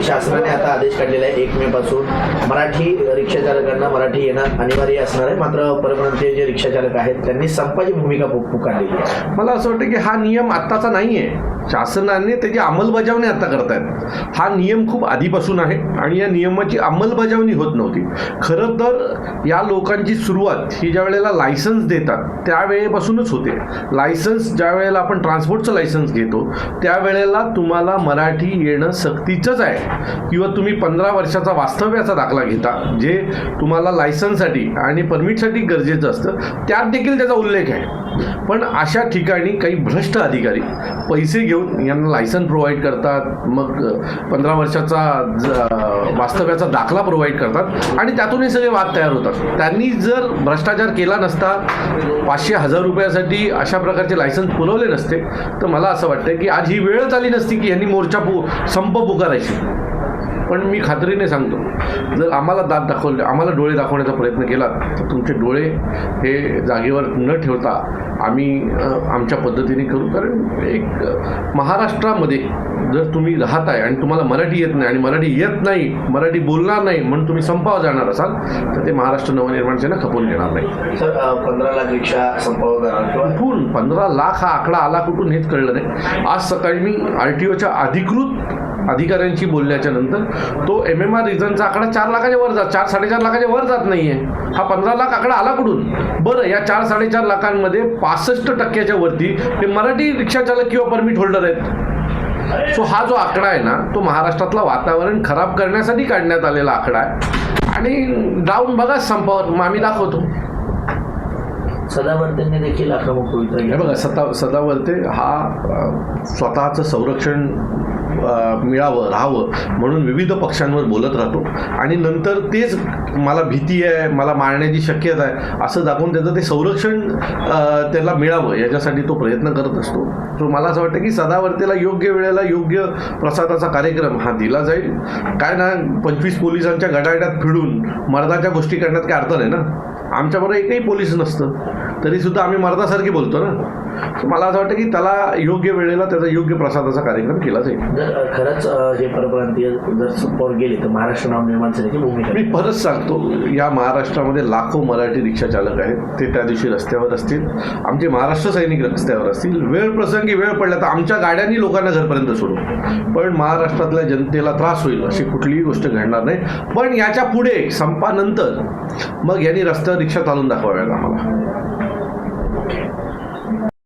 शासनाने आता आदेश काढलेला आहे 1 मे पासून मराठी रिक्षा चालकांना मराठी येणं अनिवार्य असणार आहे. मात्र परप्रांतीय जे रिक्षा चालक आहेत त्यांनी संपाची भूमिका पुकारलेली आहे. मला असं वाटतं की हा नियम आत्ताचा नाही आहे. शासनाने त्याची अंमलबजावणी आता करतायत. हा नियम खूप आधीपासून आहे आणि या नियमाची अंमलबजावणी होत नव्हती. खरं तर या लोकांची सुरुवात ही ज्या वेळेला लायसन्स देतात त्यावेळेपासूनच होते. लायसन्स ज्या वेळेला आपण ट्रान्सपोर्टचं लायसन्स घेतो त्यावेळेला तुम्हाला मराठी येणं सक्तीचंच आहे. किंवा तुम्ही 15 वर्षाचा वास्तव्याचा दाखला घेता जे तुम्हाला लायसन्ससाठी आणि परमिटसाठी गरजेचं असतं, त्यात देखील त्याचा उल्लेख आहे. पण अशा ठिकाणी काही भ्रष्ट अधिकारी पैसे घेऊन यांना लायसन प्रोव्हाइड करतात, मग 15 वर्षाचा वास्तव्याचा दाखला प्रोव्हाइड करतात आणि त्यातूनही सगळे वाद तयार होतात. त्यांनी जर भ्रष्टाचार केला नसता, 500-1000 रुपयासाठी अशा प्रकारचे लायसन्स पुरवले नसते, तर मला असं वाटतं की आज ही वेळच आली नसती की यांनी संप पुकारायची. पण मी खात्रीने सांगतो, जर आम्हाला दात दाखवले, आम्हाला डोळे दाखवण्याचा प्रयत्न केला तर तुमचे डोळे हे जागेवर न ठेवता आम्ही आमच्या पद्धतीने करू. कारण एक महाराष्ट्रामध्ये जर तुम्ही राहत आहे आणि तुम्हाला मराठी येत नाही आणि मराठी येत नाही, मराठी बोलणार नाही म्हणून तुम्ही संपावर जाणार असाल तर ते महाराष्ट्र नवनिर्माण सेना खपवून घेणार नाही. सर 15 लाख रिक्षा संपावर जाणार किंवा कुठून 15 लाख हा आकडा आला कुठून हेच कळलं नाही. आज सकाळी मी RTOच्या अधिकृत अधिकाऱ्यांशी बोलल्याच्या नंतर तो MMR रिझनचा आकडा 4 लाखाच्या वर 4-4.5 लाखाच्या वर जात नाहीये. हा 15 लाख आकडा आला कुठून? बरं, या 4-4.5 लाखांमध्ये 65% वरती हे मराठी रिक्षा चालक किंवा परमिट होल्डर आहेत. सो हा जो आकडा आहे ना, तो महाराष्ट्रातलं वातावरण खराब करण्यासाठी काढण्यात आलेला आकडा आहे. आणि जाऊन बघा संपावर, मग आम्ही दाखवतो. सदावर्तेंनी देखील आक्रमक भूमिका हे बघा, सदावर्ते हा स्वतःचं संरक्षण मिळावं, राहावं म्हणून विविध पक्षांवर बोलत राहतो आणि नंतर तेच मला भीती आहे, मला मारण्याची शक्यता आहे असं दाखवून त्याचं ते संरक्षण त्याला मिळावं याच्यासाठी तो प्रयत्न करत असतो. सो मला असं वाटतं की सदावर्तेला योग्य वेळेला योग्य प्रसादाचा कार्यक्रम हा दिला जाईल. काय ना, 25 पोलिसांच्या गडाड्यात फिरून मर्दाच्या गोष्टी करण्यात काय अर्थ नाही ना. आमच्याबरोबर एकही पोलीस नसतं तरीसुद्धा आम्ही मर्दासारखी बोलतो ना. मला असं वाटतं की त्याला योग्य वेळेला त्याचा योग्य प्रसादाचा कार्यक्रम केला जाईल. जर खरंच हे परप्रांतीय जर संपावर गेले तर महाराष्ट्र नवनिर्माण सेनेची भूमिका. मी परत सांगतो, या महाराष्ट्रामध्ये लाखो मराठी रिक्षा चालक आहेत, ते त्या दिवशी रस्त्यावर असतील. आमचे महाराष्ट्र सैनिक रस्त्यावर असतील. वेळ प्रसंगी वेळ पडला तर आमच्या गाड्यांनी लोकांना घरपर्यंत सोडू. पण महाराष्ट्रातल्या जनतेला त्रास होईल अशी कुठलीही गोष्ट घडणार नाही. पण याच्या पुढे संपानंतर मग यांनी रस्त्यावर रिक्षा चालून दाखवाव्यात आम्हाला.